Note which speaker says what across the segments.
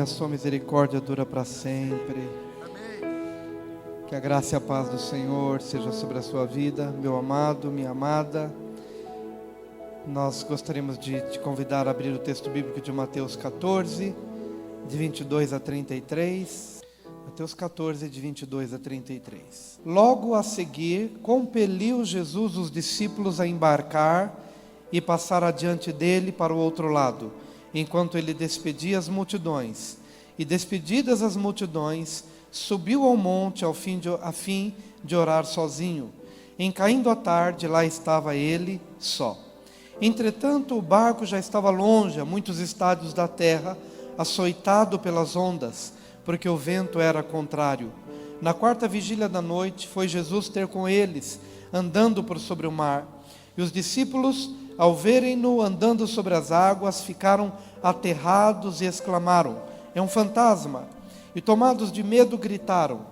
Speaker 1: a sua misericórdia dura para sempre. Que a graça e a paz do Senhor seja sobre a sua vida, meu amado, minha amada. Nós gostaríamos de te convidar a abrir o texto bíblico de Mateus 14, de 22 a 33. Mateus 14, de 22 a 33. Logo a seguir, compeliu Jesus os discípulos a embarcar e passar adiante dele para o outro lado, enquanto ele despedia as multidões. E despedidas as multidões, subiu ao monte a fim de orar sozinho. Em caindo a tarde, lá estava ele só. Entretanto, o barco já estava longe, a muitos estádios da terra, açoitado pelas ondas, porque o vento era contrário. Na quarta vigília da noite, foi Jesus ter com eles, andando por sobre o mar. E os discípulos, ao verem-no andando sobre as águas, ficaram aterrados e exclamaram: é um fantasma! E tomados de medo gritaram.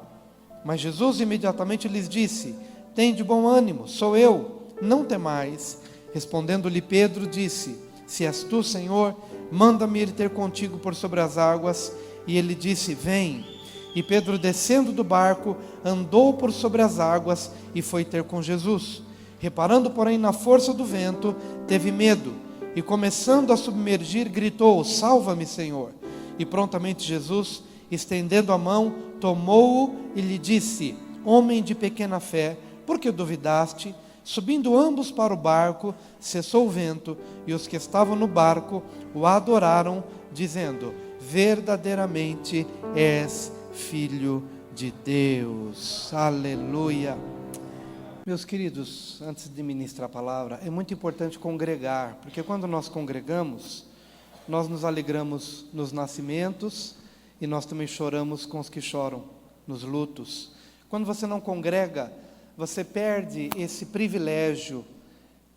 Speaker 1: Mas Jesus imediatamente lhes disse: tende bom ânimo, sou eu, não temais. Respondendo-lhe Pedro, disse: se és tu, Senhor, manda-me ir ter contigo por sobre as águas. E ele disse: vem. E Pedro, descendo do barco, andou por sobre as águas e foi ter com Jesus. Reparando, porém, na força do vento, teve medo, e começando a submergir, gritou: salva-me, Senhor. E prontamente Jesus, estendendo a mão, tomou-o e lhe disse: homem de pequena fé, por que duvidaste? Subindo ambos para o barco, cessou o vento, e os que estavam no barco o adoraram, dizendo: verdadeiramente és Filho de Deus. Aleluia. Meus queridos, antes de ministrar a palavra, é muito importante congregar, porque quando nós congregamos, nós nos alegramos nos nascimentos e nós também choramos com os que choram, nos lutos. Quando você não congrega, você perde esse privilégio,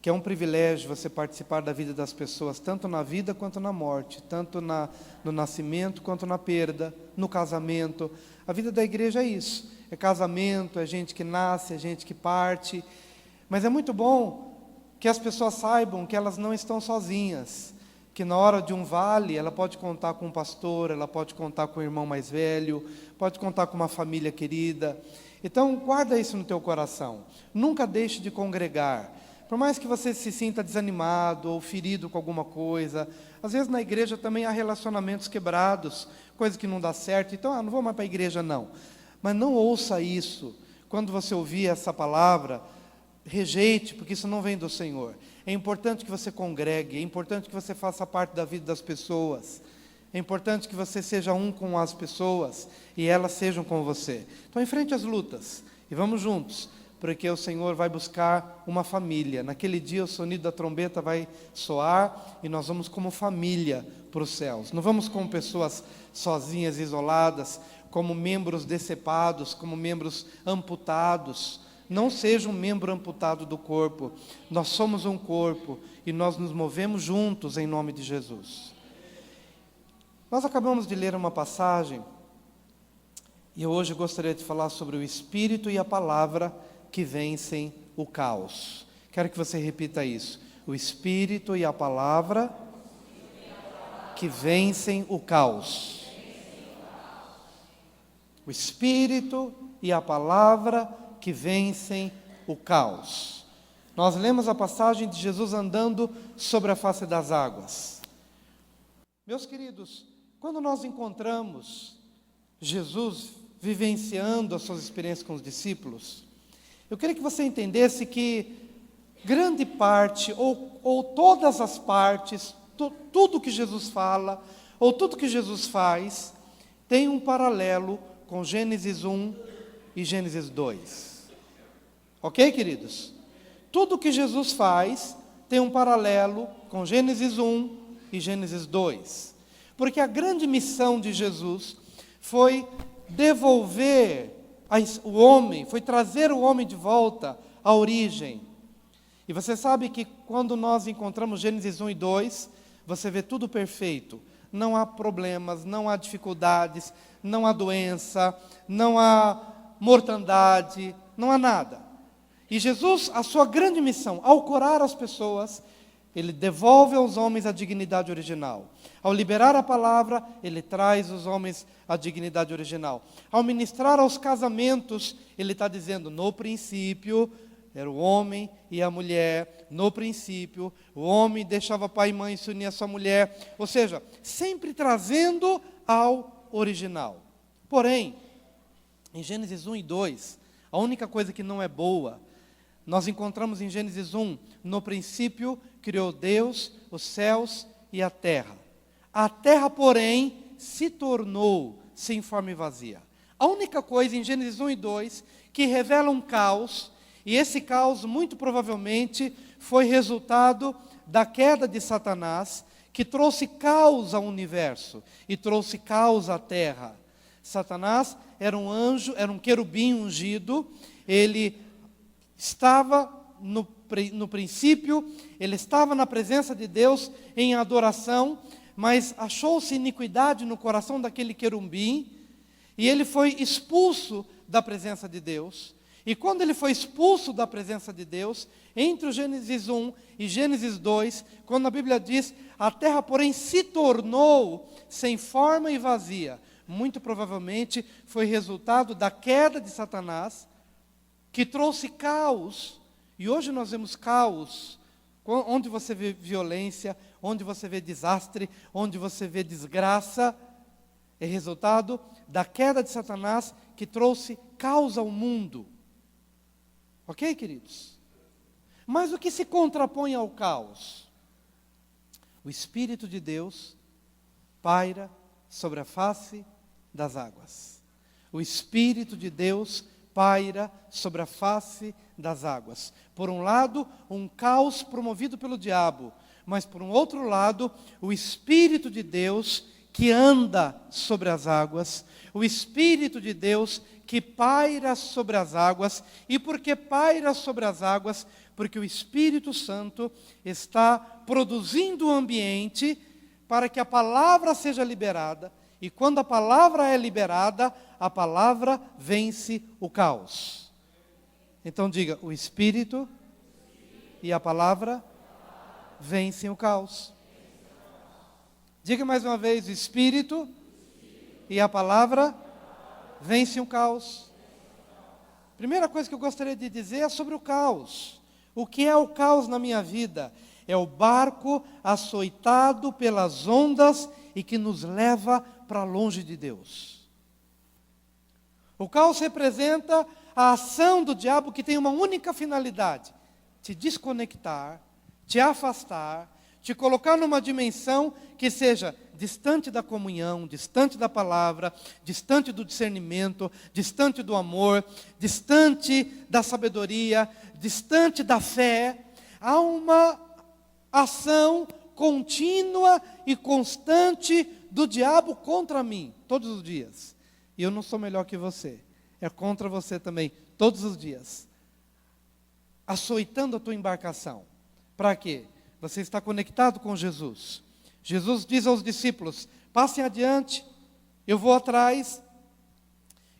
Speaker 1: que é um privilégio você participar da vida das pessoas, tanto na vida quanto na morte, tanto no nascimento quanto na perda, no casamento. A vida da igreja é isso, é casamento, é gente que nasce, é gente que parte, mas é muito bom que as pessoas saibam que elas não estão sozinhas, que na hora de um vale, ela pode contar com um pastor, ela pode contar com um irmão mais velho, pode contar com uma família querida. Então, guarda isso no teu coração, nunca deixe de congregar. Por mais que você se sinta desanimado ou ferido com alguma coisa, às vezes na igreja também há relacionamentos quebrados, coisa que não dá certo, então, não vou mais para a igreja não. Mas não ouça isso, quando você ouvir essa palavra, rejeite, porque isso não vem do Senhor. É importante que você congregue, é importante que você faça parte da vida das pessoas, é importante que você seja um com as pessoas, e elas sejam com você. Então enfrente as lutas, e vamos juntos, porque o Senhor vai buscar uma família. Naquele dia o sonido da trombeta vai soar, e nós vamos como família para os céus. Não vamos como pessoas sozinhas, isoladas, como membros decepados, como membros amputados. Não seja um membro amputado do corpo. Nós somos um corpo, e nós nos movemos juntos em nome de Jesus. Nós acabamos de ler uma passagem, e eu hoje gostaria de falar sobre o Espírito e a palavra que vencem o caos. Quero que você repita isso: o Espírito e a palavra que vencem o caos. O Espírito e a palavra que vencem o caos. Nós lemos a passagem de Jesus andando sobre a face das águas. Meus queridos, quando nós encontramos Jesus vivenciando as suas experiências com os discípulos, eu queria que você entendesse que grande parte, ou todas as partes, tudo que Jesus fala, ou tudo que Jesus faz, tem um paralelo com Gênesis 1 e Gênesis 2. Ok, queridos? Tudo que Jesus faz tem um paralelo com Gênesis 1 e Gênesis 2. Porque a grande missão de Jesus foi devolver o homem, foi trazer o homem de volta à origem. E você sabe que quando nós encontramos Gênesis 1 e 2, você vê tudo perfeito. Não há problemas, não há dificuldades, não há doença, não há mortandade, não há nada. E Jesus, a sua grande missão, ao curar as pessoas, ele devolve aos homens a dignidade original. Ao liberar a palavra, ele traz os homens à dignidade original. Ao ministrar aos casamentos, ele está dizendo, no princípio, era o homem e a mulher. No princípio, o homem deixava pai e mãe e se unia à sua mulher. Ou seja, sempre trazendo ao original. Porém, em Gênesis 1 e 2, a única coisa que não é boa, nós encontramos em Gênesis 1, no princípio criou Deus os céus e a terra. A terra, porém, se tornou sem forma e vazia. A única coisa em Gênesis 1 e 2 que revela um caos, e esse caos muito provavelmente foi resultado da queda de Satanás, que trouxe caos ao universo e trouxe caos à terra. Satanás era um anjo, era um querubim ungido, ele estava no princípio, ele estava na presença de Deus em adoração, mas achou-se iniquidade no coração daquele querubim, e ele foi expulso da presença de Deus. E quando ele foi expulso da presença de Deus, entre o Gênesis 1 e Gênesis 2, quando a Bíblia diz, a terra, porém, se tornou sem forma e vazia, muito provavelmente foi resultado da queda de Satanás, que trouxe caos. E hoje nós vemos caos, onde você vê violência, onde você vê desastre, onde você vê desgraça, é resultado da queda de Satanás, que trouxe caos ao mundo. Ok, queridos? Mas o que se contrapõe ao caos? O Espírito de Deus paira sobre a face das águas. O Espírito de Deus paira sobre a face das águas. Por um lado, um caos promovido pelo diabo, mas por um outro lado, o Espírito de Deus que anda sobre as águas, o Espírito de Deus que paira sobre as águas. E por que paira sobre as águas? Porque o Espírito Santo está produzindo o ambiente para que a palavra seja liberada, e quando a palavra é liberada, a palavra vence o caos. Então diga, o Espírito e a palavra vencem o caos. Diga mais uma vez, o Espírito e a palavra vencem o caos. Primeira coisa que eu gostaria de dizer é sobre o caos. O que é o caos na minha vida? É o barco açoitado pelas ondas e que nos leva para longe de Deus. O caos representa a ação do diabo, que tem uma única finalidade: te desconectar, te afastar, te colocar numa dimensão que seja distante da comunhão, distante da palavra, distante do discernimento, distante do amor, distante da sabedoria, distante da fé. Há uma ação contínua e constante do diabo contra mim, todos os dias. E eu não sou melhor que você, é contra você também, todos os dias. Açoitando a tua embarcação. Para quê? Você está conectado com Jesus. Jesus diz aos discípulos, passem adiante, eu vou atrás.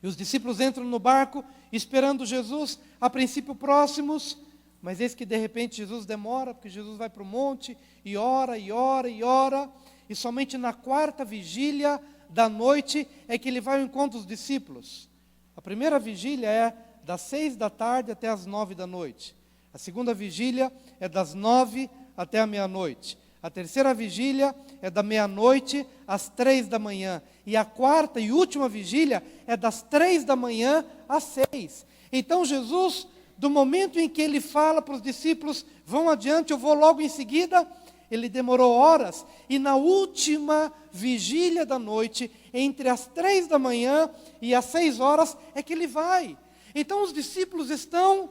Speaker 1: E os discípulos entram no barco, esperando Jesus, a princípio próximos, mas eis que de repente Jesus demora, porque Jesus vai para o monte, e ora, e ora, e ora, e somente na quarta vigília da noite é que ele vai ao encontro dos discípulos. A primeira vigília é das 6 da tarde até as 9 da noite. A segunda vigília é das 9 até a meia-noite. A terceira vigília é da meia-noite às 3 da manhã. E a quarta e última vigília é das 3 da manhã às 6. Então Jesus, do momento em que ele fala para os discípulos, vão adiante, eu vou logo em seguida, ele demorou horas. E na última vigília da noite, entre as 3 da manhã e as 6 horas, é que ele vai. Então os discípulos estão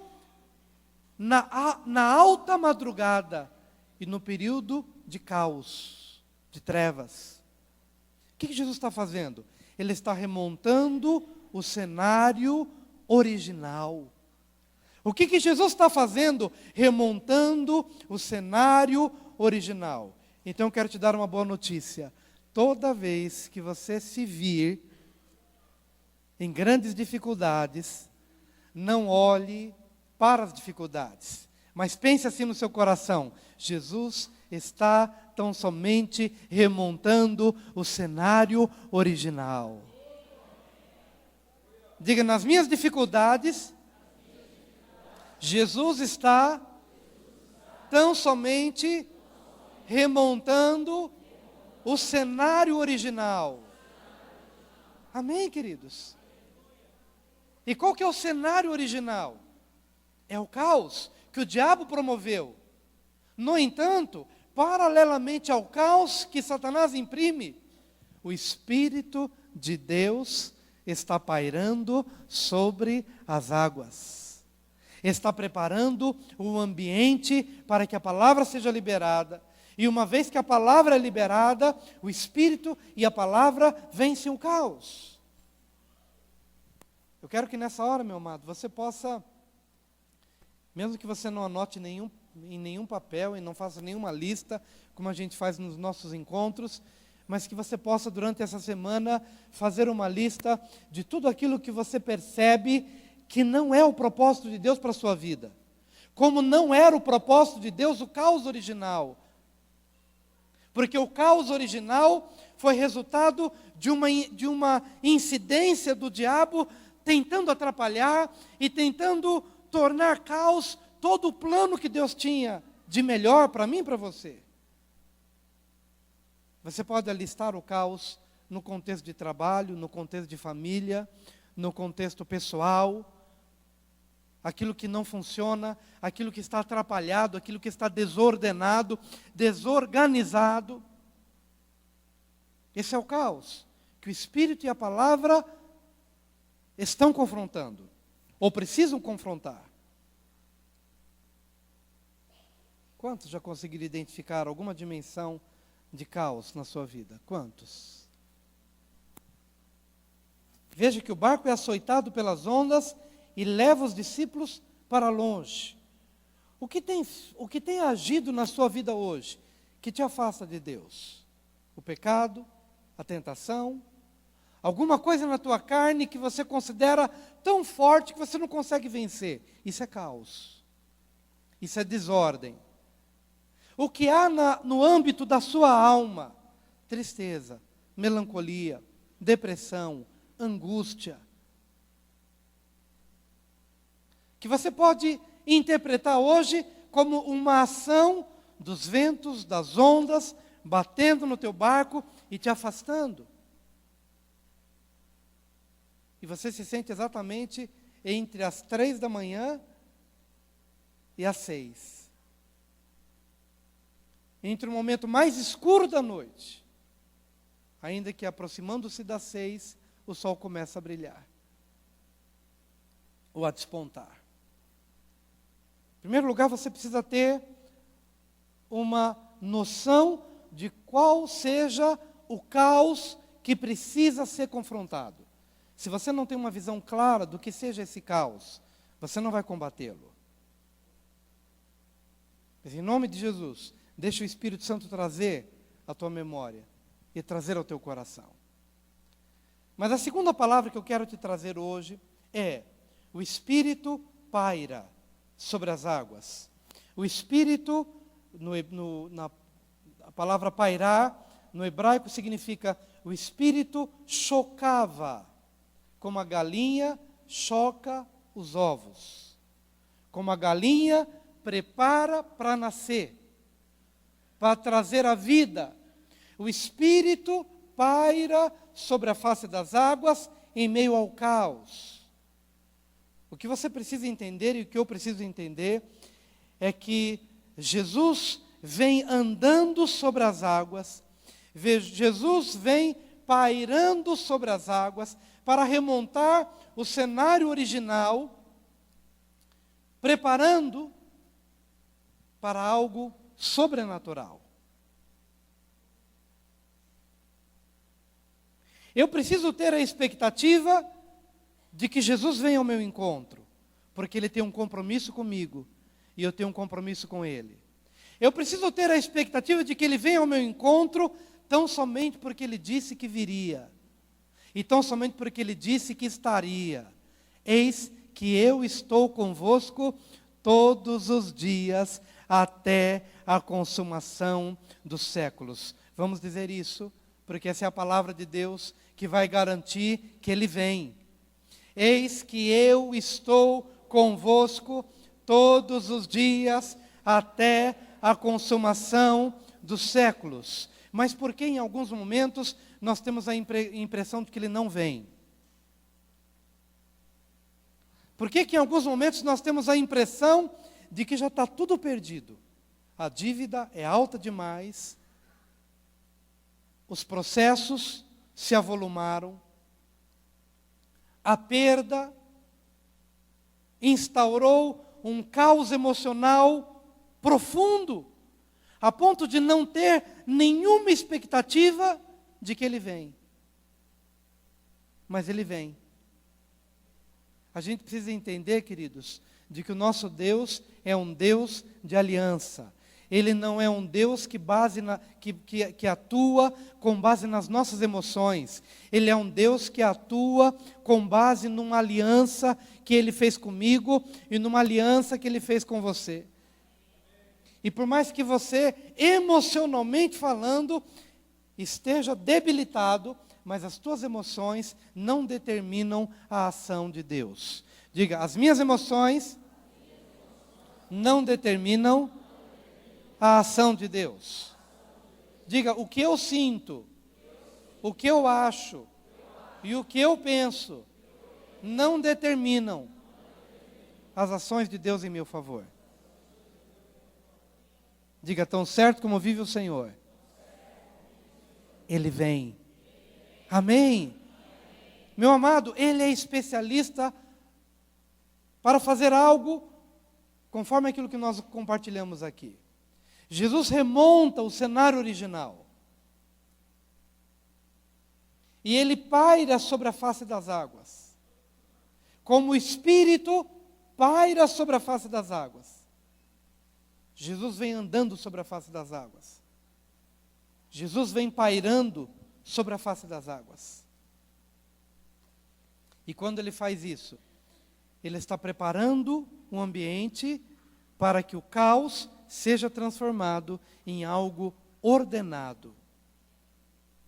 Speaker 1: na alta madrugada e no período de caos, de trevas. O que Jesus está fazendo? Ele está remontando o cenário original. O que Jesus está fazendo? Remontando o cenário original. Então eu quero te dar uma boa notícia. Toda vez que você se vir em grandes dificuldades, não olhe para as dificuldades, Mas pense assim no seu coração: Jesus está tão somente remontando o cenário original. Diga: nas minhas dificuldades, Jesus está tão somente remontando o cenário original. Amém, queridos? E qual que é o cenário original? É o caos que o diabo promoveu. No entanto, paralelamente ao caos que Satanás imprime, o Espírito de Deus está pairando sobre as águas. Está preparando o ambiente para que a palavra seja liberada. E uma vez que a palavra é liberada, o Espírito e a palavra vencem o caos. Eu quero que nessa hora, meu amado, você possa, mesmo que você não anote em nenhum papel e não faça nenhuma lista, como a gente faz nos nossos encontros, mas que você possa, durante essa semana, fazer uma lista de tudo aquilo que você percebe que não é o propósito de Deus para a sua vida. Como não era o propósito de Deus o caos original. Porque o caos original foi resultado de uma incidência do diabo tentando atrapalhar e tentando tornar caos todo o plano que Deus tinha de melhor para mim e para você. Você pode alistar o caos no contexto de trabalho, no contexto de família, no contexto pessoal, aquilo que não funciona, aquilo que está atrapalhado, aquilo que está desordenado, desorganizado. Esse é o caos que o Espírito e a palavra estão confrontando, ou precisam confrontar. Quantos já conseguiram identificar alguma dimensão de caos na sua vida? Quantos? Veja que o barco é açoitado pelas ondas e leva os discípulos para longe. O que tem agido na sua vida hoje que te afasta de Deus? O pecado, a tentação, alguma coisa na tua carne que você considera tão forte que você não consegue vencer. Isso é caos. Isso é desordem. O que há no âmbito da sua alma? Tristeza, melancolia, depressão, angústia. Que você pode interpretar hoje como uma ação dos ventos, das ondas, batendo no teu barco e te afastando. E você se sente exatamente entre as 3 da manhã e as 6. Entre o momento mais escuro da noite, ainda que aproximando-se das 6, o sol começa a brilhar, ou a despontar. Em primeiro lugar, você precisa ter uma noção de qual seja o caos que precisa ser confrontado. Se você não tem uma visão clara do que seja esse caos, você não vai combatê-lo. Mas em nome de Jesus, deixa o Espírito Santo trazer a tua memória e trazer ao teu coração. Mas a segunda palavra que eu quero te trazer hoje é: o Espírito paira sobre as águas. O Espírito, a palavra pairar, no hebraico significa: o Espírito chocava, como a galinha choca os ovos, como a galinha prepara para nascer, para trazer a vida. O Espírito paira sobre a face das águas em meio ao caos. O que você precisa entender e o que eu preciso entender é que Jesus vem andando sobre as águas, Jesus vem pairando sobre as águas para remontar o cenário original, preparando para algo sobrenatural. Eu preciso ter a expectativa de que Jesus venha ao meu encontro, porque Ele tem um compromisso comigo e eu tenho um compromisso com Ele. Eu preciso ter a expectativa de que Ele venha ao meu encontro tão somente porque Ele disse que viria, e tão somente porque Ele disse que estaria. Eis que eu estou convosco todos os dias até a consumação dos séculos. Vamos dizer isso, porque essa é a palavra de Deus que vai garantir que Ele vem. Eis que eu estou convosco todos os dias até a consumação dos séculos. Mas por que em alguns momentos nós temos a impressão de que Ele não vem? Por que em alguns momentos nós temos a impressão de que já está tudo perdido? A dívida é alta demais, os processos se avolumaram, a perda instaurou um caos emocional profundo, a ponto de não ter nenhuma expectativa de que Ele vem. Mas Ele vem. A gente precisa entender, queridos, de que o nosso Deus é um Deus de aliança. Ele não é um Deus que atua com base nas nossas emoções. Ele é um Deus que atua com base numa aliança que Ele fez comigo e numa aliança que Ele fez com você. E por mais que você, emocionalmente falando, esteja debilitado, mas as tuas emoções não determinam a ação de Deus. Diga, as minhas emoções não determinam a ação de Deus. Diga, o que eu sinto, o que eu acho e o que eu penso não determinam as ações de Deus em meu favor. Diga, tão certo como vive o Senhor, Ele vem. Amém? Meu amado, Ele é especialista para fazer algo conforme aquilo que nós compartilhamos aqui. Jesus remonta o cenário original. E Ele paira sobre a face das águas. Como o Espírito paira sobre a face das águas. Jesus vem andando sobre a face das águas. Jesus vem pairando sobre a face das águas. E quando Ele faz isso, Ele está preparando um ambiente para que o caos seja transformado em algo ordenado.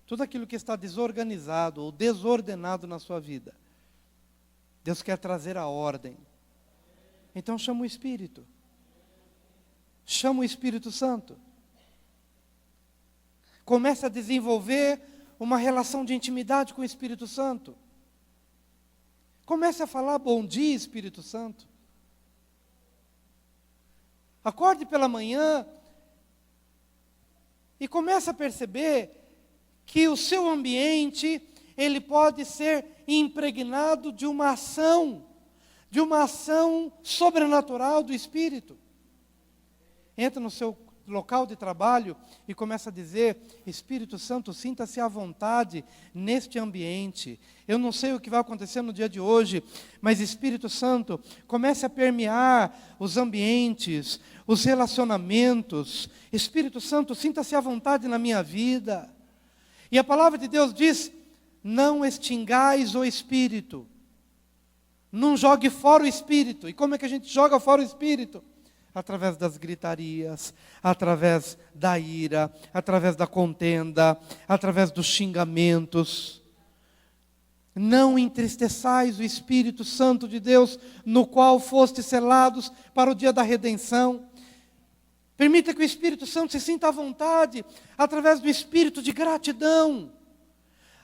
Speaker 1: Tudo aquilo que está desorganizado ou desordenado na sua vida, Deus quer trazer a ordem. Então chama o Espírito. Chama o Espírito Santo. Comece a desenvolver uma relação de intimidade com o Espírito Santo. Comece a falar bom dia, Espírito Santo. Acorde pela manhã e comece a perceber que o seu ambiente, ele pode ser impregnado de uma ação sobrenatural do Espírito. Entra no seu local de trabalho e começa a dizer, Espírito Santo, sinta-se à vontade neste ambiente. Eu não sei o que vai acontecer no dia de hoje, mas Espírito Santo, comece a permear os ambientes, os relacionamentos. Espírito Santo, sinta-se à vontade na minha vida. E a palavra de Deus diz, não extingais o Espírito. Não jogue fora o Espírito. E como é que a gente joga fora o Espírito? Através das gritarias, através da ira, através da contenda, através dos xingamentos. Não entristeçais o Espírito Santo de Deus, no qual fostes selados para o dia da redenção. Permita que o Espírito Santo se sinta à vontade, através do espírito de gratidão,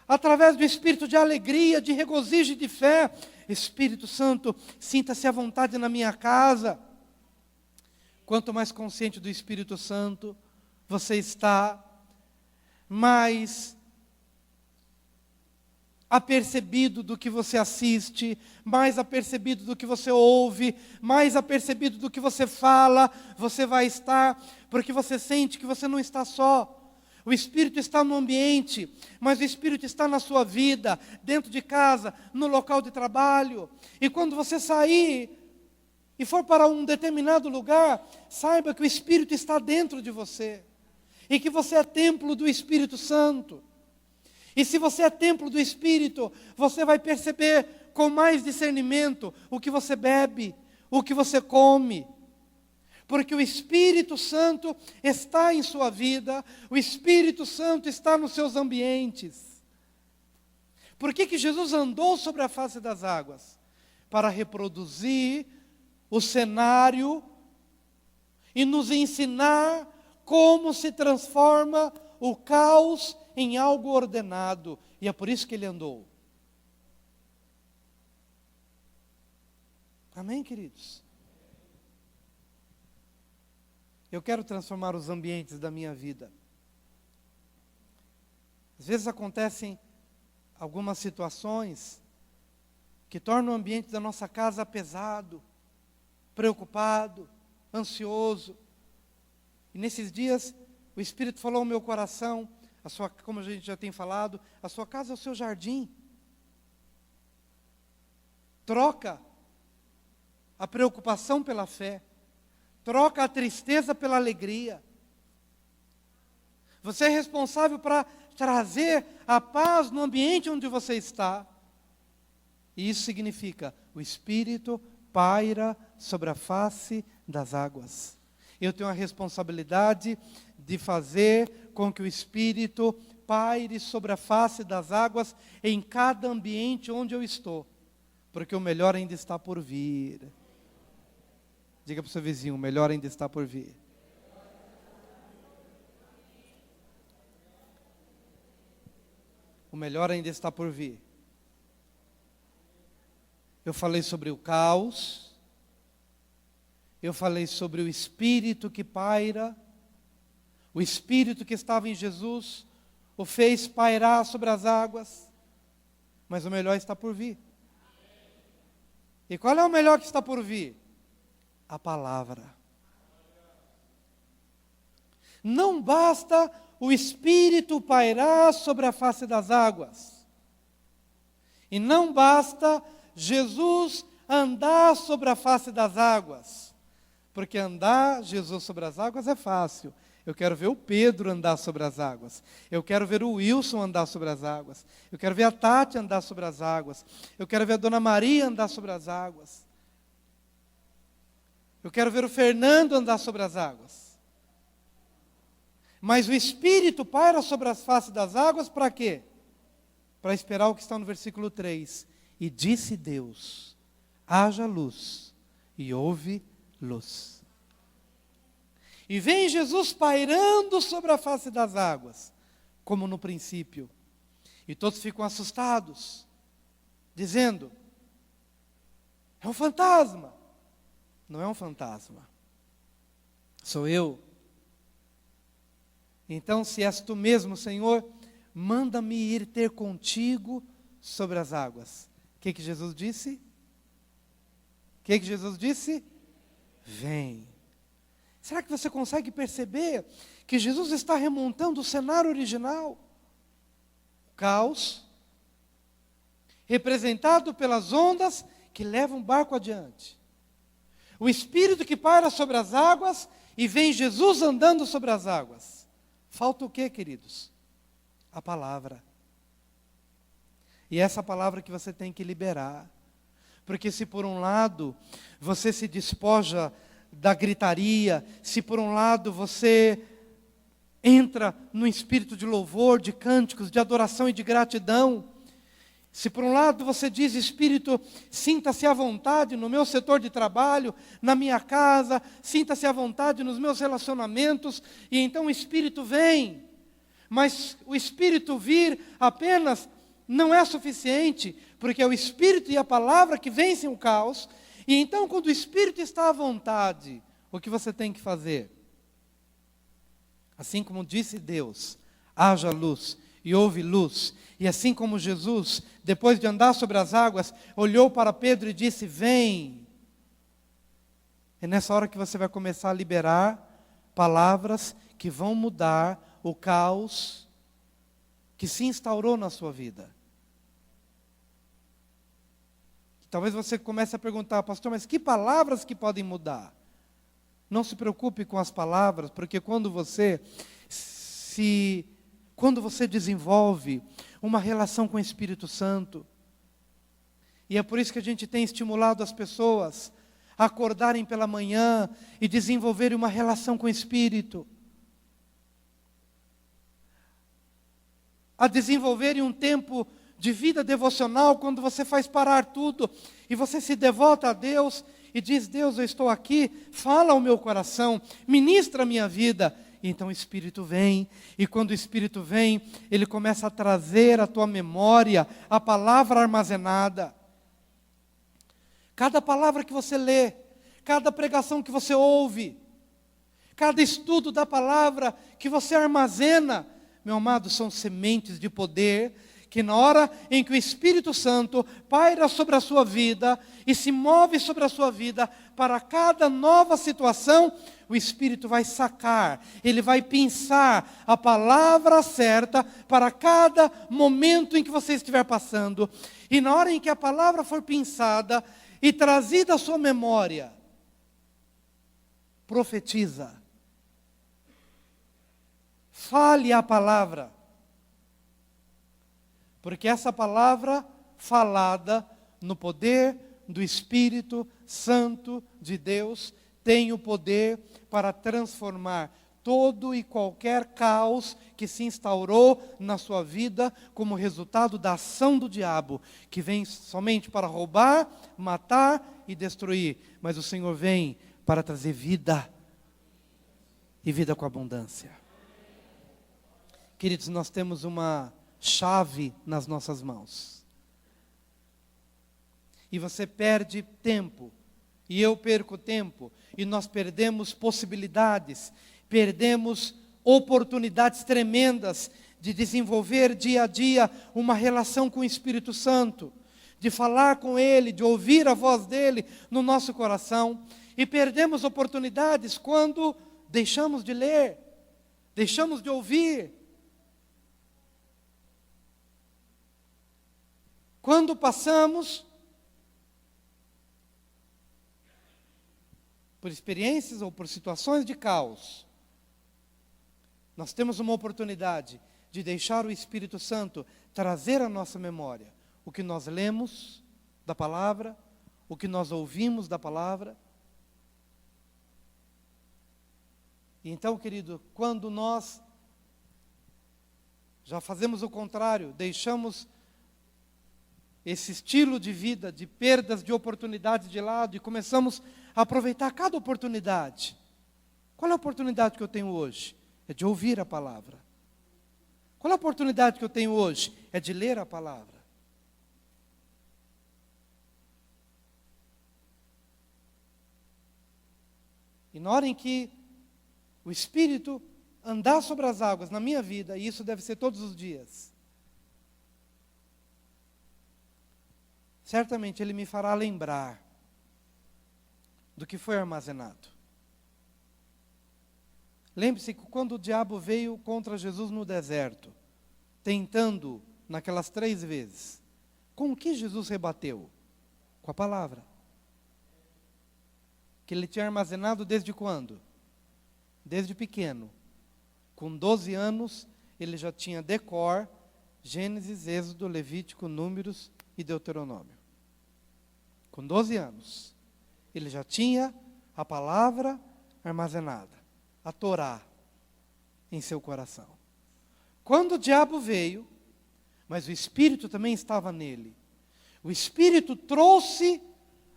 Speaker 1: através do espírito de alegria, de regozijo e de fé. Espírito Santo, sinta-se à vontade na minha casa. Quanto mais consciente do Espírito Santo você está, mais apercebido do que você assiste, mais apercebido do que você ouve, mais apercebido do que você fala, você vai estar, porque você sente que você não está só. O Espírito está no ambiente, mas o Espírito está na sua vida, dentro de casa, no local de trabalho. E quando você sair e for para um determinado lugar, saiba que o Espírito está dentro de você. E que você é templo do Espírito Santo. E se você é templo do Espírito, você vai perceber com mais discernimento o que você bebe, o que você come. Porque o Espírito Santo está em sua vida, o Espírito Santo está nos seus ambientes. Por que Jesus andou sobre a face das águas? Para reproduzir o cenário e nos ensinar como se transforma o caos em algo ordenado. E é por isso que ele andou. Amém, queridos? Eu quero transformar os ambientes da minha vida. Às vezes acontecem algumas situações que tornam o ambiente da nossa casa pesado, preocupado, ansioso. E nesses dias, o Espírito falou ao meu coração, como a gente já tem falado, a sua casa é o seu jardim. Troca a preocupação pela fé. Troca a tristeza pela alegria. Você é responsável para trazer a paz no ambiente onde você está. E isso significa, o Espírito paira sobre a face das águas. Eu tenho a responsabilidade de fazer com que o Espírito paire sobre a face das águas em cada ambiente onde eu estou. Porque o melhor ainda está por vir. Diga para o seu vizinho, o melhor ainda está por vir. O melhor ainda está por vir. Eu falei sobre o caos. Eu falei sobre o Espírito que paira. O Espírito que estava em Jesus o fez pairar sobre as águas. Mas o melhor está por vir. E qual é o melhor que está por vir? A palavra. Não basta o Espírito pairar sobre a face das águas. E não basta Jesus andar sobre a face das águas. Porque andar Jesus sobre as águas é fácil. Eu quero ver o Pedro andar sobre as águas. Eu quero ver o Wilson andar sobre as águas. Eu quero ver a Tati andar sobre as águas. Eu quero ver a Dona Maria andar sobre as águas. Eu quero ver o Fernando andar sobre as águas. Mas o Espírito paira sobre as faces das águas para quê? Para esperar o que está no versículo 3. E disse Deus, haja luz, e houve luz. E vem Jesus pairando sobre a face das águas, como no princípio. E todos ficam assustados, dizendo, é um fantasma. Não é um fantasma, sou eu. Então, se és tu mesmo, Senhor, manda-me ir ter contigo sobre as águas. O que Jesus disse? O que Jesus disse? Vem. Será que você consegue perceber que Jesus está remontando o cenário original? O caos, representado pelas ondas que levam o barco adiante. O Espírito que paira sobre as águas e vem Jesus andando sobre as águas. Falta o que, queridos? A palavra. E é essa palavra que você tem que liberar. Porque se por um lado você se despoja da gritaria, se por um lado você entra no espírito de louvor, de cânticos, de adoração e de gratidão, se por um lado você diz, Espírito, sinta-se à vontade no meu setor de trabalho, na minha casa, sinta-se à vontade nos meus relacionamentos, e então o Espírito vem. Mas o Espírito vir apenas não é suficiente, porque é o Espírito e a palavra que vencem o caos. E então, quando o Espírito está à vontade, o que você tem que fazer? Assim como disse Deus, haja luz, e houve luz. E assim como Jesus, depois de andar sobre as águas, olhou para Pedro e disse, vem. É nessa hora que você vai começar a liberar palavras que vão mudar o caos que se instaurou na sua vida. Talvez você comece a perguntar, pastor, mas que palavras que podem mudar? Não se preocupe com as palavras, porque quando você desenvolve uma relação com o Espírito Santo, e é por isso que a gente tem estimulado as pessoas a acordarem pela manhã e desenvolverem uma relação com o Espírito, a desenvolverem um tempo de vida devocional, quando você faz parar tudo e você se devota a Deus e diz: Deus, eu estou aqui, fala ao meu coração, ministra a minha vida. E então o Espírito vem, e quando o Espírito vem, ele começa a trazer à tua memória a palavra armazenada. Cada palavra que você lê, cada pregação que você ouve, cada estudo da palavra que você armazena, meu amado, são sementes de poder, que na hora em que o Espírito Santo paira sobre a sua vida e se move sobre a sua vida, para cada nova situação, o Espírito vai sacar, ele vai pensar a palavra certa para cada momento em que você estiver passando. E na hora em que a palavra for pensada e trazida à sua memória, profetiza. Fale a palavra. Porque essa palavra falada no poder do Espírito Santo de Deus tem o poder para transformar todo e qualquer caos que se instaurou na sua vida como resultado da ação do diabo, que vem somente para roubar, matar e destruir. Mas o Senhor vem para trazer vida, e vida com abundância. Queridos, nós temos uma chave nas nossas mãos. E você perde tempo, e eu perco tempo, e nós perdemos possibilidades, perdemos oportunidades tremendas de desenvolver dia a dia uma relação com o Espírito Santo, de falar com Ele, de ouvir a voz dEle no nosso coração, e perdemos oportunidades quando deixamos de ler, deixamos de ouvir, quando passamos por experiências ou por situações de caos. Nós temos uma oportunidade de deixar o Espírito Santo trazer à nossa memória o que nós lemos da palavra, o que nós ouvimos da palavra. E então, querido, quando nós já fazemos o contrário, deixamos esse estilo de vida, de perdas de oportunidades de lado, e começamos a aproveitar cada oportunidade. Qual é a oportunidade que eu tenho hoje? É de ouvir a palavra. Qual é a oportunidade que eu tenho hoje? É de ler a palavra. E na hora em que o Espírito andar sobre as águas na minha vida, e isso deve ser todos os dias, certamente Ele me fará lembrar do que foi armazenado. Lembre-se que quando o diabo veio contra Jesus no deserto, tentando naquelas 3 vezes, com o que Jesus rebateu? Com a palavra. Que ele tinha armazenado desde quando? Desde pequeno. Com 12 anos, ele já tinha decor Gênesis, Êxodo, Levítico, Números e Deuteronômio. Com 12 anos, ele já tinha a palavra armazenada, a Torá, em seu coração. Quando o diabo veio, mas o Espírito também estava nele, o Espírito trouxe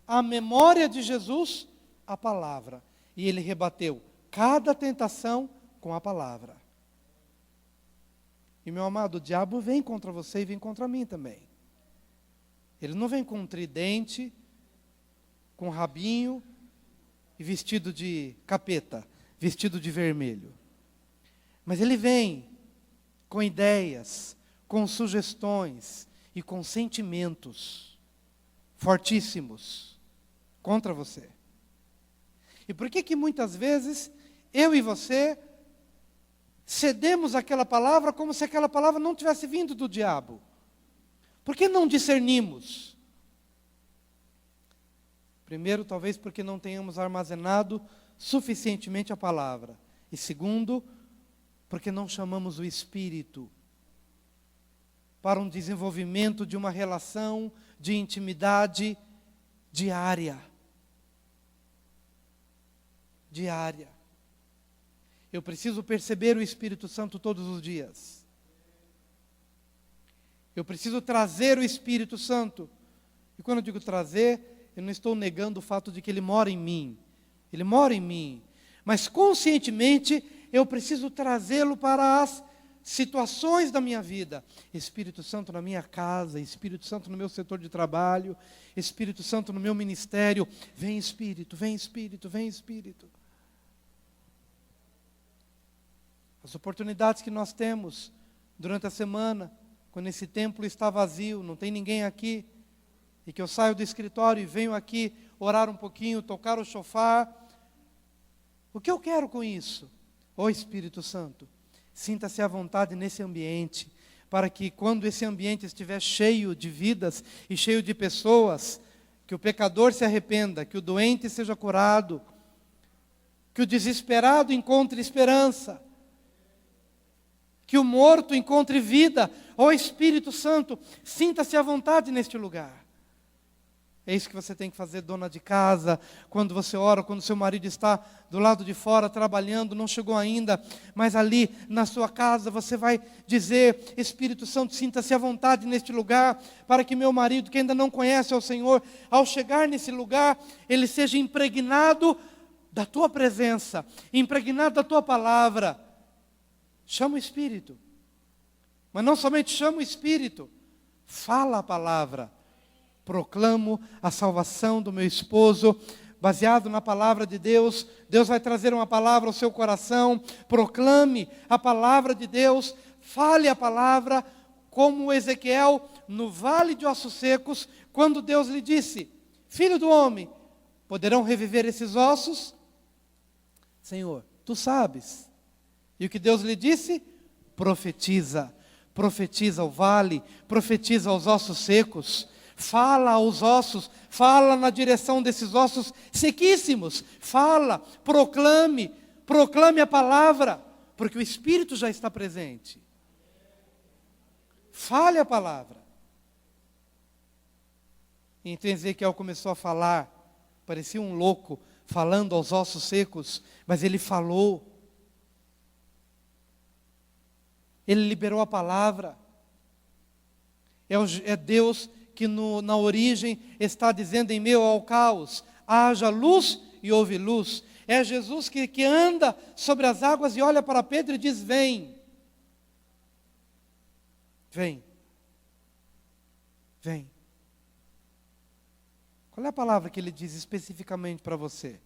Speaker 1: à memória de Jesus a palavra, e ele rebateu cada tentação com a palavra. E meu amado, o diabo vem contra você e vem contra mim também. Ele não vem com um tridente, com um rabinho e vestido de capeta, vestido de vermelho. Mas ele vem com ideias, com sugestões e com sentimentos fortíssimos contra você. E por que muitas vezes eu e você cedemos aquela palavra como se aquela palavra não tivesse vindo do diabo? Por que não discernimos? Primeiro, talvez porque não tenhamos armazenado suficientemente a palavra. E segundo, porque não chamamos o Espírito para um desenvolvimento de uma relação de intimidade diária. diária. Eu preciso perceber o Espírito Santo todos os dias. Eu preciso trazer o Espírito Santo. E quando eu digo trazer, eu não estou negando o fato de que Ele mora em mim. Ele mora em mim. Mas conscientemente, eu preciso trazê-lo para as situações da minha vida. Espírito Santo na minha casa, Espírito Santo no meu setor de trabalho, Espírito Santo no meu ministério. Vem Espírito, vem Espírito, vem Espírito. As oportunidades que nós temos durante a semana, quando esse templo está vazio, não tem ninguém aqui, e que eu saio do escritório e venho aqui orar um pouquinho, tocar o shofar. O que eu quero com isso? Ó Espírito Santo, sinta-se à vontade nesse ambiente, para que quando esse ambiente estiver cheio de vidas e cheio de pessoas, que o pecador se arrependa, que o doente seja curado, que o desesperado encontre esperança, que o morto encontre vida. Ó Espírito Santo, sinta-se à vontade neste lugar. É isso que você tem que fazer, dona de casa, quando você ora, quando seu marido está do lado de fora trabalhando, não chegou ainda, mas ali na sua casa você vai dizer: Espírito Santo, sinta-se à vontade neste lugar, para que meu marido, que ainda não conhece ao Senhor, ao chegar nesse lugar, ele seja impregnado da tua presença, impregnado da tua palavra. Chama o Espírito, mas não somente chama o Espírito, fala a palavra. Proclamo a salvação do meu esposo, baseado na palavra de Deus. Deus vai trazer uma palavra ao seu coração. Proclame a palavra de Deus, fale a palavra, como Ezequiel no vale de ossos secos, quando Deus lhe disse: Filho do homem, poderão reviver esses ossos? Senhor, tu sabes. E o que Deus lhe disse? Profetiza, profetiza ao vale, profetiza aos ossos secos. Fala aos ossos, fala na direção desses ossos sequíssimos. Fala, proclame a palavra, porque o Espírito já está presente. Fale a palavra. Então Ezequiel começou a falar, parecia um louco, falando aos ossos secos, mas ele falou. Ele liberou a palavra. É Deus que na origem está dizendo: em meio ao caos, haja luz e houve luz. É Jesus que anda sobre as águas e olha para Pedro e diz: vem, vem, vem. Qual é a palavra que ele diz especificamente para você?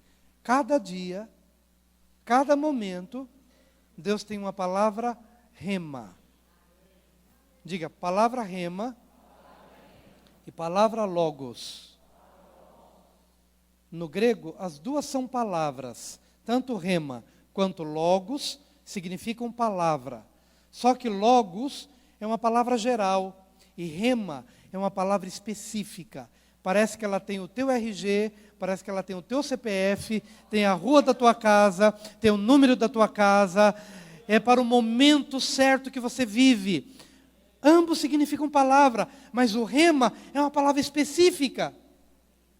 Speaker 1: Cada dia, cada momento, Deus tem uma palavra rema. Diga, palavra rema e palavra logos. No grego, as duas são palavras. Tanto rema quanto logos significam palavra. Só que logos é uma palavra geral e rema é uma palavra específica. Parece que ela tem o teu RG, parece que ela tem o teu CPF, tem a rua da tua casa, tem o número da tua casa. É para o momento certo que você vive. Ambos significam palavra, mas o rema é uma palavra específica.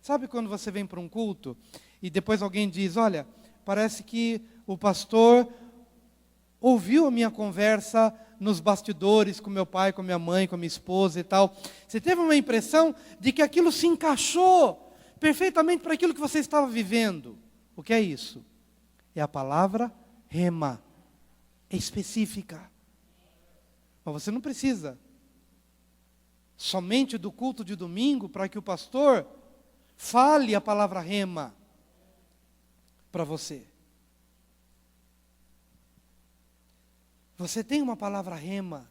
Speaker 1: Sabe quando você vem para um culto e depois alguém diz: olha, parece que o pastor ouviu a minha conversa nos bastidores com meu pai, com minha mãe, com minha esposa e tal. Você teve uma impressão de que aquilo se encaixou perfeitamente para aquilo que você estava vivendo. O que é isso? É a palavra rema. É específica. Mas você não precisa somente do culto de domingo para que o pastor fale a palavra rema para você. Você tem uma palavra rema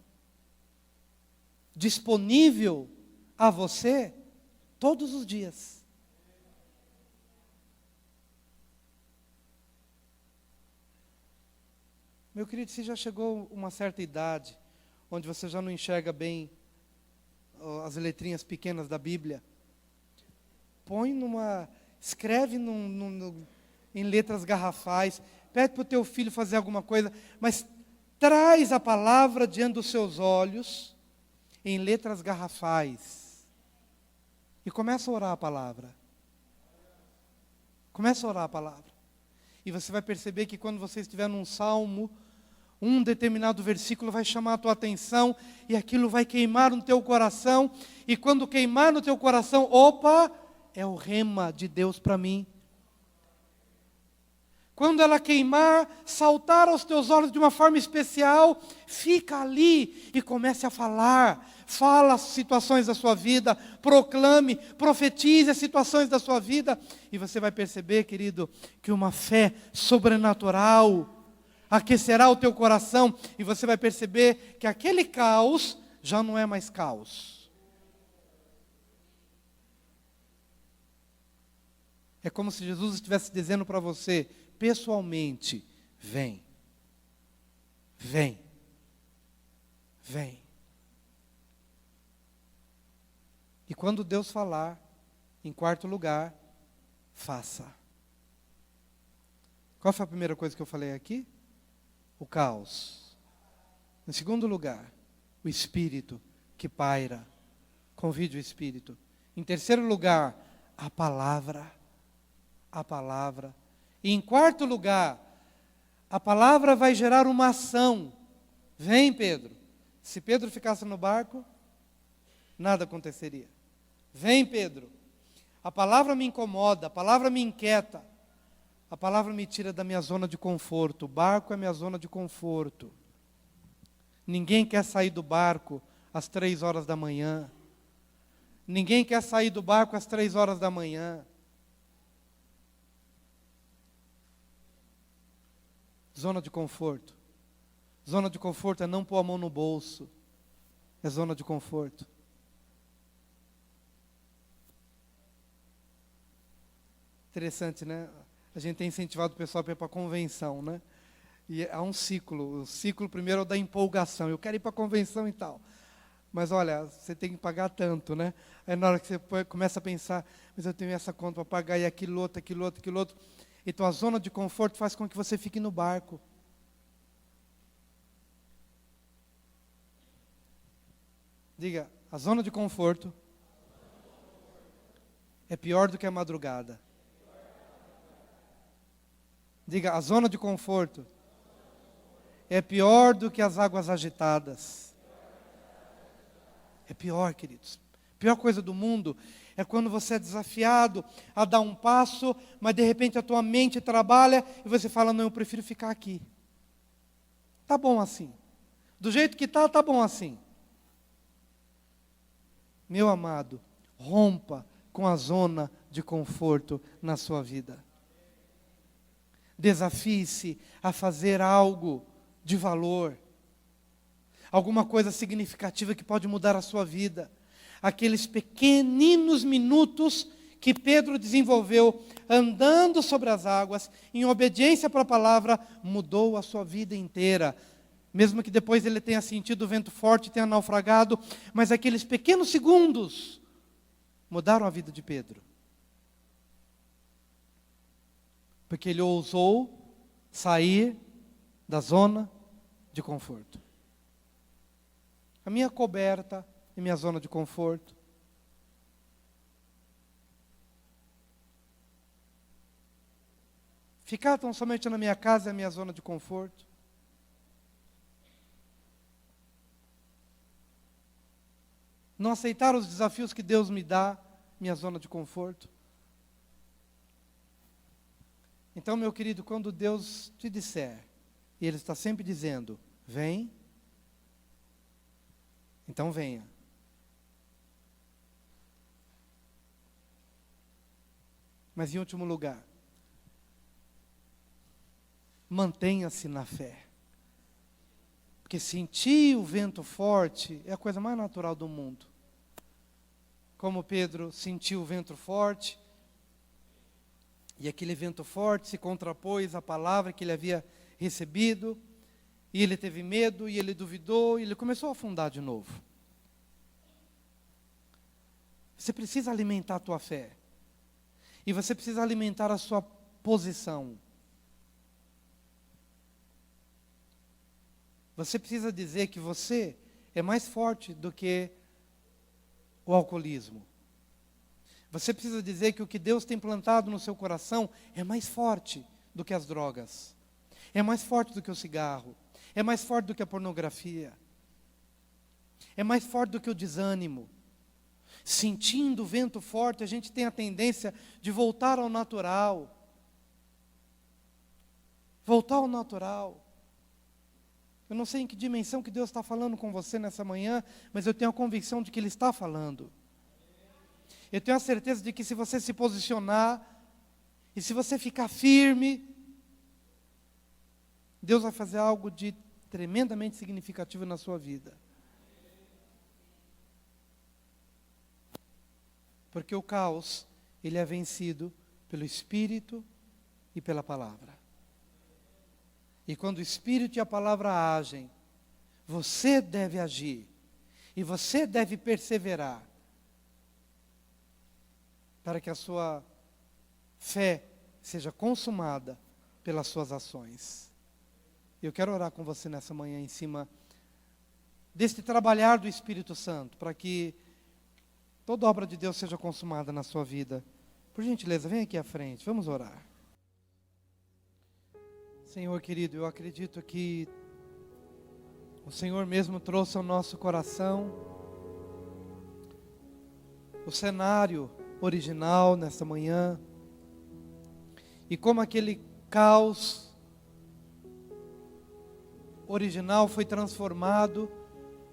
Speaker 1: disponível a você todos os dias. Meu querido, você já chegou a uma certa idade onde você já não enxerga bem as letrinhas pequenas da Bíblia? Escreve em letras garrafais, pede para o teu filho fazer alguma coisa, mas traz a palavra diante dos seus olhos, em letras garrafais, e começa a orar a palavra. Começa a orar a palavra. E você vai perceber que quando você estiver num salmo, um determinado versículo vai chamar a tua atenção, e aquilo vai queimar no teu coração, e quando queimar no teu coração, opa, é o rema de Deus para mim. Quando ela queimar, saltar aos teus olhos de uma forma especial, fica ali e comece a falar. Fala as situações da sua vida, proclame, profetize as situações da sua vida. E você vai perceber, querido, que uma fé sobrenatural aquecerá o teu coração. E você vai perceber que aquele caos já não é mais caos. É como se Jesus estivesse dizendo para você, pessoalmente, vem, vem, vem. E quando Deus falar, em quarto lugar, faça. Qual foi a primeira coisa que eu falei aqui? O caos. Em segundo lugar, o Espírito que paira. Convide o Espírito. Em terceiro lugar, a palavra. A palavra. E em quarto lugar, a palavra vai gerar uma ação. Vem, Pedro. Se Pedro ficasse no barco, nada aconteceria. Vem, Pedro. A palavra me incomoda, a palavra me inquieta. A palavra me tira da minha zona de conforto. O barco é minha zona de conforto. Ninguém quer sair do barco às 3 horas da manhã. Ninguém quer sair do barco às 3 horas da manhã. Zona de conforto. Zona de conforto é não pôr a mão no bolso. É zona de conforto. Interessante, né? A gente tem incentivado o pessoal para ir para a convenção, né? E há um ciclo. O ciclo primeiro é o da empolgação. Eu quero ir para a convenção e tal. Mas olha, você tem que pagar tanto, né? Aí na hora que você começa a pensar, mas eu tenho essa conta para pagar e aquilo outro, aquilo outro, aquilo outro. Então a zona de conforto faz com que você fique no barco. Diga, a zona de conforto é pior do que a madrugada. Diga, a zona de conforto é pior do que as águas agitadas. É pior, queridos. A pior coisa do mundo é quando você é desafiado a dar um passo, mas de repente a tua mente trabalha e você fala, não, eu prefiro ficar aqui. Tá bom assim. Do jeito que tá bom assim. Meu amado, rompa com a zona de conforto na sua vida. Desafie-se a fazer algo de valor. Alguma coisa significativa que pode mudar a sua vida. Aqueles pequeninos minutos que Pedro desenvolveu andando sobre as águas, em obediência para a palavra, mudou a sua vida inteira. Mesmo que depois ele tenha sentido o vento forte, tenha naufragado, mas aqueles pequenos segundos mudaram a vida de Pedro. Porque ele ousou sair da zona de conforto. A minha coberta é minha zona de conforto. Ficar tão somente na minha casa é minha zona de conforto. Não aceitar os desafios que Deus me dá, minha zona de conforto. Então, meu querido, quando Deus te disser, e Ele está sempre dizendo, vem, então venha. Mas em último lugar, mantenha-se na fé. Porque sentir o vento forte é a coisa mais natural do mundo. Como Pedro sentiu o vento forte, e aquele vento forte se contrapôs à palavra que ele havia recebido, e ele teve medo, e ele duvidou, e ele começou a afundar de novo. Você precisa alimentar a tua fé. E você precisa alimentar a sua posição. Você precisa dizer que você é mais forte do que o alcoolismo. Você precisa dizer que o que Deus tem plantado no seu coração é mais forte do que as drogas, é mais forte do que o cigarro, é mais forte do que a pornografia, é mais forte do que o desânimo. Sentindo o vento forte, a gente tem a tendência de voltar ao natural. Voltar ao natural. Eu não sei em que dimensão que Deus está falando com você nessa manhã, mas eu tenho a convicção de que Ele está falando. Eu tenho a certeza de que se você se posicionar, e se você ficar firme, Deus vai fazer algo de tremendamente significativo na sua vida. Porque o caos, ele é vencido pelo Espírito e pela palavra. E quando o Espírito e a palavra agem, você deve agir. E você deve perseverar. Para que a sua fé seja consumada pelas suas ações. Eu quero orar com você nessa manhã em cima deste trabalhar do Espírito Santo, para que toda obra de Deus seja consumada na sua vida. Por gentileza, vem aqui à frente, vamos orar. Senhor querido, eu acredito que o Senhor mesmo trouxe ao nosso coração o cenário original nesta manhã. E como aquele caos original foi transformado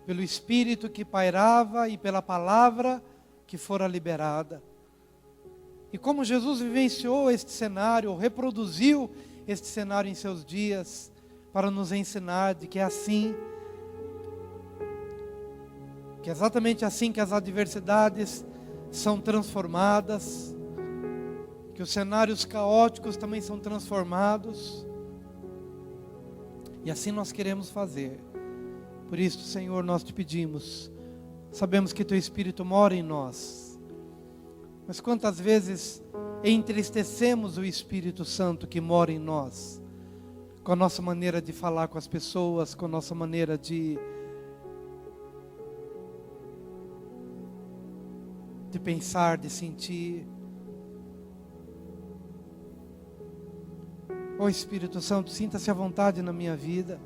Speaker 1: pelo Espírito que pairava e pela palavra que fora liberada. E como Jesus vivenciou este cenário, ou reproduziu este cenário em seus dias, para nos ensinar de que é assim, que é exatamente assim que as adversidades são transformadas, que os cenários caóticos também são transformados, e assim nós queremos fazer. Por isso, Senhor, nós te pedimos, sabemos que Teu Espírito mora em nós, mas quantas vezes entristecemos o Espírito Santo que mora em nós, com a nossa maneira de falar com as pessoas, com a nossa maneira de pensar, de sentir. Ó Espírito Santo, sinta-se à vontade na minha vida.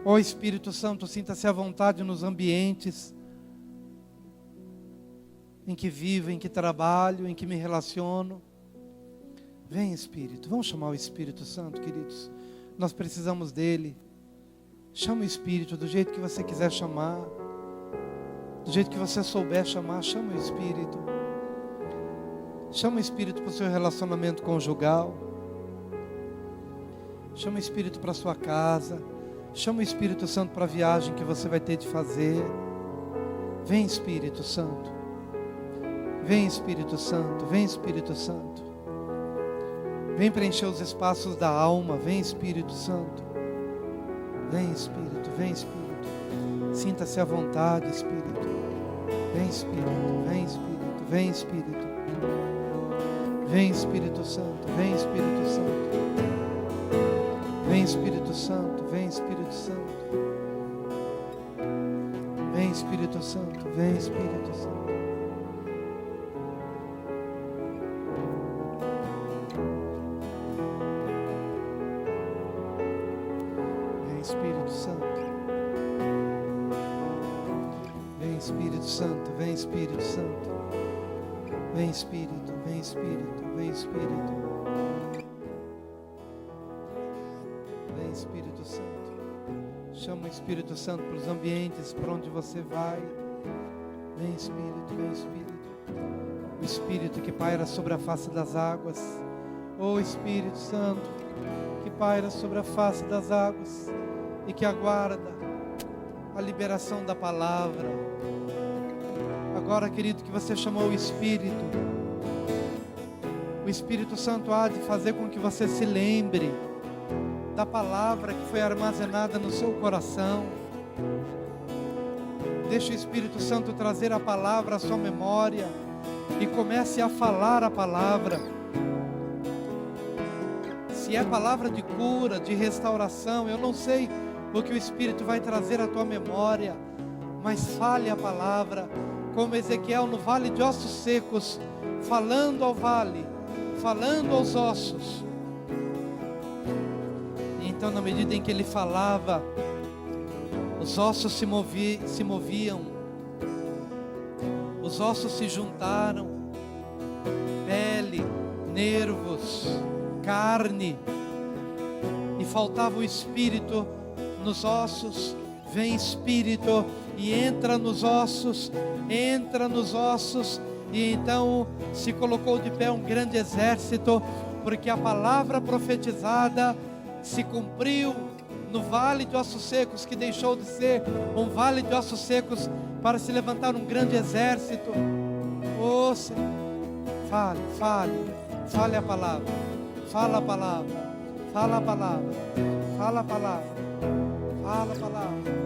Speaker 1: Ó Espírito Santo, sinta-se à vontade nos ambientes em que vivo, em que trabalho, em que me relaciono. Vem Espírito, vamos chamar o Espírito Santo, queridos. Nós precisamos dele. Chama o Espírito do jeito que você quiser chamar, do jeito que você souber chamar. Chama o Espírito. Chama o Espírito para o seu relacionamento conjugal. Chama o Espírito para a sua casa. Chama o Espírito Santo para a viagem que você vai ter de fazer. Vem Espírito Santo. Vem Espírito Santo. Vem Espírito Santo. Vem preencher os espaços da alma. Vem Espírito Santo. Vem Espírito. Vem Espírito. Sinta-se à vontade, Espírito. Vem Espírito. Vem Espírito. Vem Espírito. Vem Espírito Santo, vem Espírito Santo. Vem Espírito Santo, vem Espírito Santo. Vem Espírito Santo, vem Espírito Santo. Vem Espírito Santo. Vem Espírito Santo, vem Espírito Santo. Vem Espírito, vem Espírito, vem Espírito. Vem Espírito Santo. Chama o Espírito Santo para os ambientes para onde você vai. Vem Espírito, vem Espírito. O Espírito que paira sobre a face das águas. Ó Espírito Santo, que paira sobre a face das águas e que aguarda a liberação da palavra. Agora, querido, que você chamou o Espírito Santo há de fazer com que você se lembre da palavra que foi armazenada no seu coração. Deixe o Espírito Santo trazer a palavra à sua memória e comece a falar a palavra. Se é palavra de cura, de restauração, eu não sei o que o Espírito vai trazer à tua memória, mas fale a palavra. Como Ezequiel no vale de ossos secos, falando ao vale, falando aos ossos. E então, na medida em que ele falava, os ossos se moviam, os ossos se juntaram, pele, nervos, carne, e faltava o espírito nos ossos. Vem espírito e entra nos ossos, e então se colocou de pé um grande exército, porque a palavra profetizada se cumpriu no vale de ossos secos, que deixou de ser um vale de ossos secos para se levantar um grande exército. Oh Senhor, fale a palavra, fala a palavra, fala a palavra, fala a palavra, fala a palavra.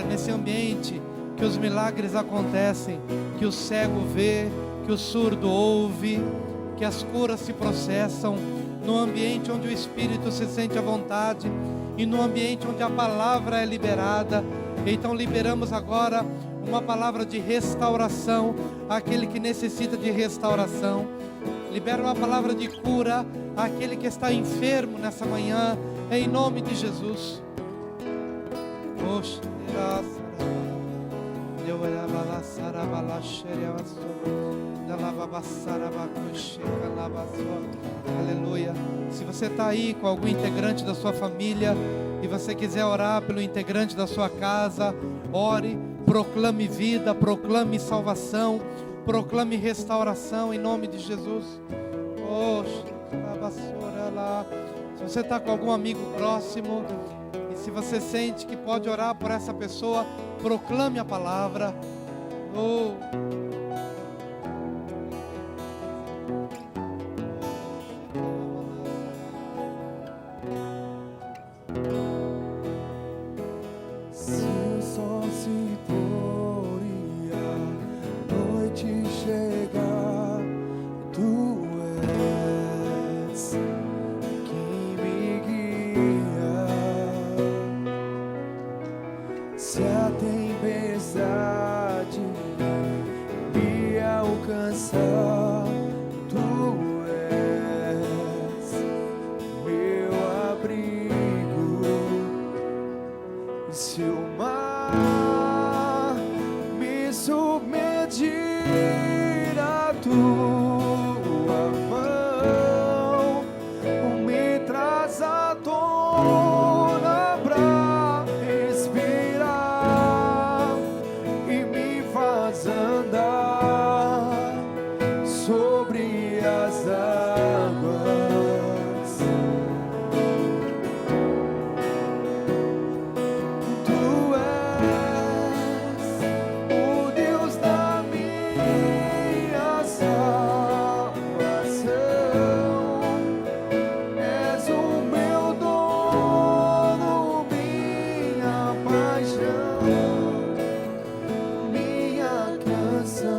Speaker 1: Nesse ambiente que os milagres acontecem, que o cego vê, que o surdo ouve, que as curas se processam, no ambiente onde o Espírito se sente à vontade e no ambiente onde a palavra é liberada. Então liberamos agora uma palavra de restauração àquele que necessita de restauração. Libera uma palavra de cura àquele que está enfermo nessa manhã, em nome de Jesus. Aleluia. Se você está aí com algum integrante da sua família e você quiser orar pelo integrante da sua casa, ore, proclame vida, proclame salvação, proclame restauração em nome de Jesus. Se você está com algum amigo próximo, e se você sente que pode orar por essa pessoa, proclame a palavra.
Speaker 2: Se o sol se pôr e a noite chegar, tu és quem me guia. Se a tempestade me alcançar, tu és meu abrigo. Se o mar me submergir, a tua mão me traz à tona pra respirar e me faz andar sobre as águas. Tu és o Deus da minha salvação, és o meu dono, minha paixão, minha canção.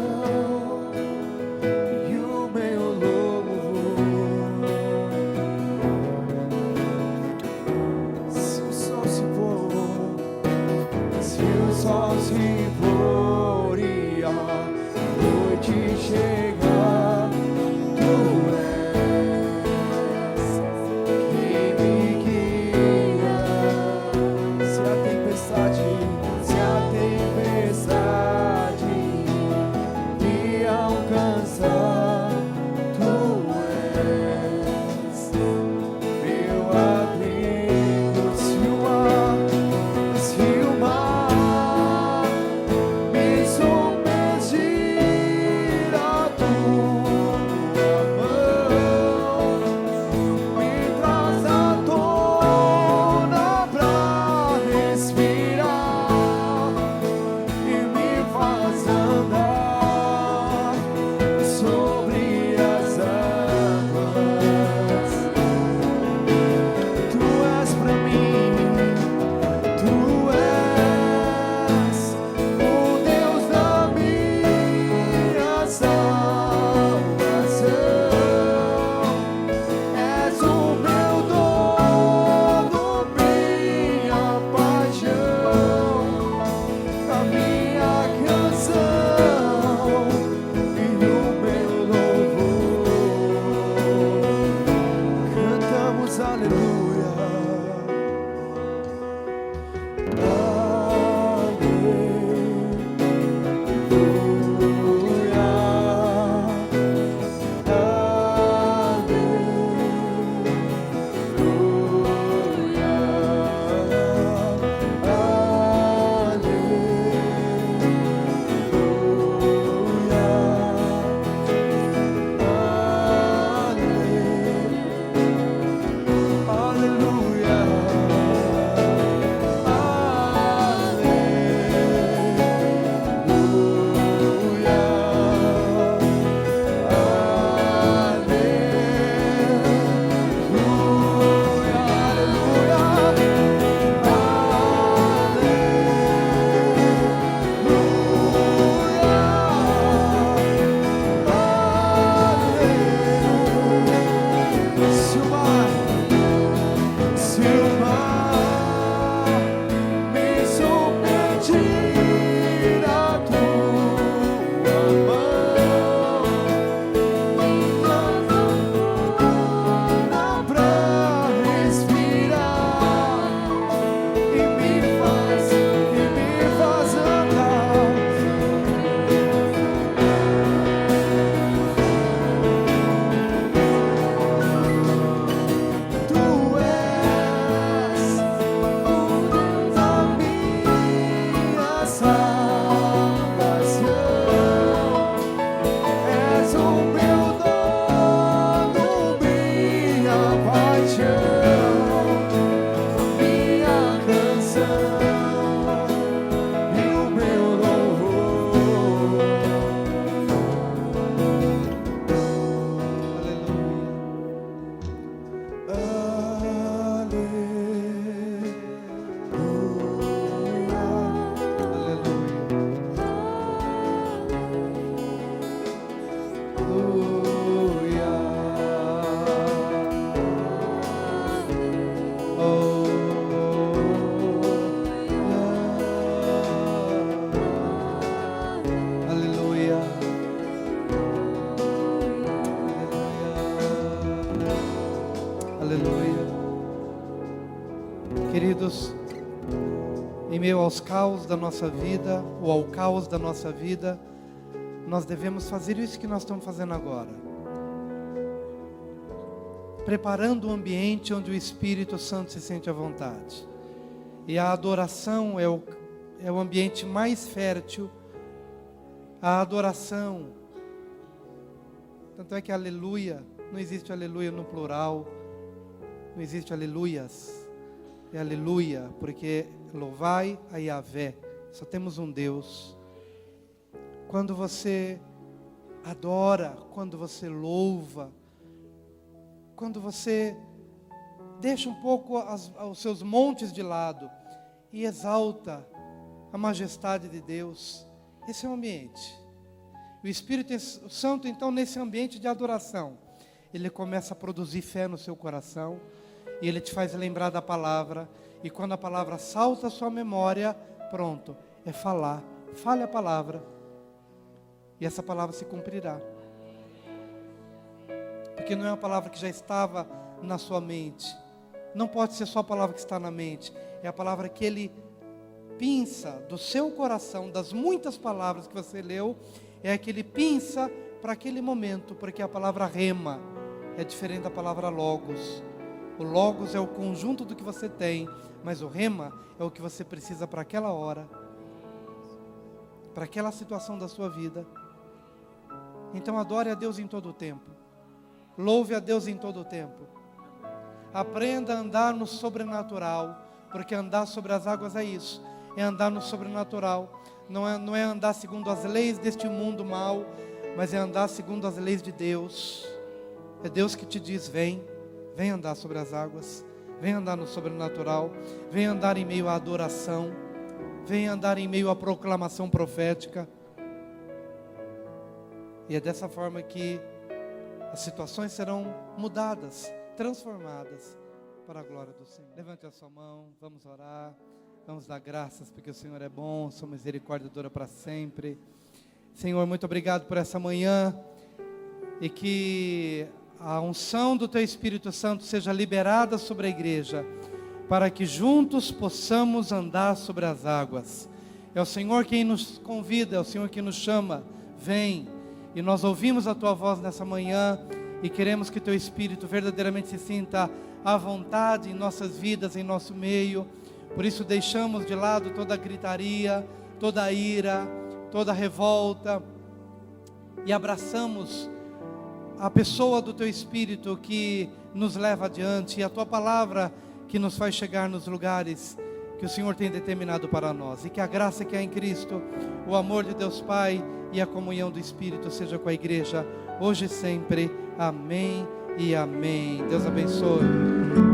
Speaker 1: meio aos caos da nossa vida, ou ao caos da nossa vida, nós devemos fazer isso que nós estamos fazendo agora. Preparando um ambiente onde o Espírito Santo se sente à vontade. E a adoração é o ambiente mais fértil. A adoração, tanto é que aleluia, não existe aleluia no plural, não existe aleluias, é aleluia, porque louvai a Yahvé, só temos um Deus. Quando você adora, quando você louva, quando você deixa um pouco os seus montes de lado e exalta a majestade de Deus, esse é o ambiente. O Espírito Santo, então, nesse ambiente de adoração, ele começa a produzir fé no seu coração, e ele te faz lembrar da palavra, e quando a palavra salta a sua memória, pronto, é falar. Fale a palavra, e essa palavra se cumprirá. Porque não é uma palavra que já estava na sua mente. Não pode ser só a palavra que está na mente, é a palavra que ele pinça do seu coração, das muitas palavras que você leu, é que ele pinça para aquele momento, porque a palavra rema é diferente da palavra logos. O logos é o conjunto do que você tem, mas o rema é o que você precisa para aquela hora, para aquela situação da sua vida. Então adore a Deus em todo o tempo, louve a Deus em todo o tempo, aprenda a andar no sobrenatural, porque andar sobre as águas é isso, é andar no sobrenatural, não é andar segundo as leis deste mundo mal, mas é andar segundo as leis de Deus. É Deus que te diz, vem andar sobre as águas, vem andar no sobrenatural, vem andar em meio à adoração, vem andar em meio à proclamação profética. E é dessa forma que as situações serão mudadas, transformadas para a glória do Senhor. Levante a sua mão, vamos orar, vamos dar graças porque o Senhor é bom, sua misericórdia dura para sempre. Senhor, muito obrigado por essa manhã, e que a unção do Teu Espírito Santo seja liberada sobre a igreja, para que juntos possamos andar sobre as águas. É o Senhor quem nos convida, é o Senhor quem nos chama, vem. E nós ouvimos a Tua voz nessa manhã, e queremos que Teu Espírito verdadeiramente se sinta à vontade em nossas vidas, em nosso meio. Por isso deixamos de lado toda a gritaria, toda a ira, toda a revolta, e abraçamos a pessoa do Teu Espírito que nos leva adiante, e a Tua palavra que nos faz chegar nos lugares que o Senhor tem determinado para nós. E que a graça que há em Cristo, o amor de Deus Pai e a comunhão do Espírito seja com a igreja, hoje e sempre. Amém e amém. Deus abençoe.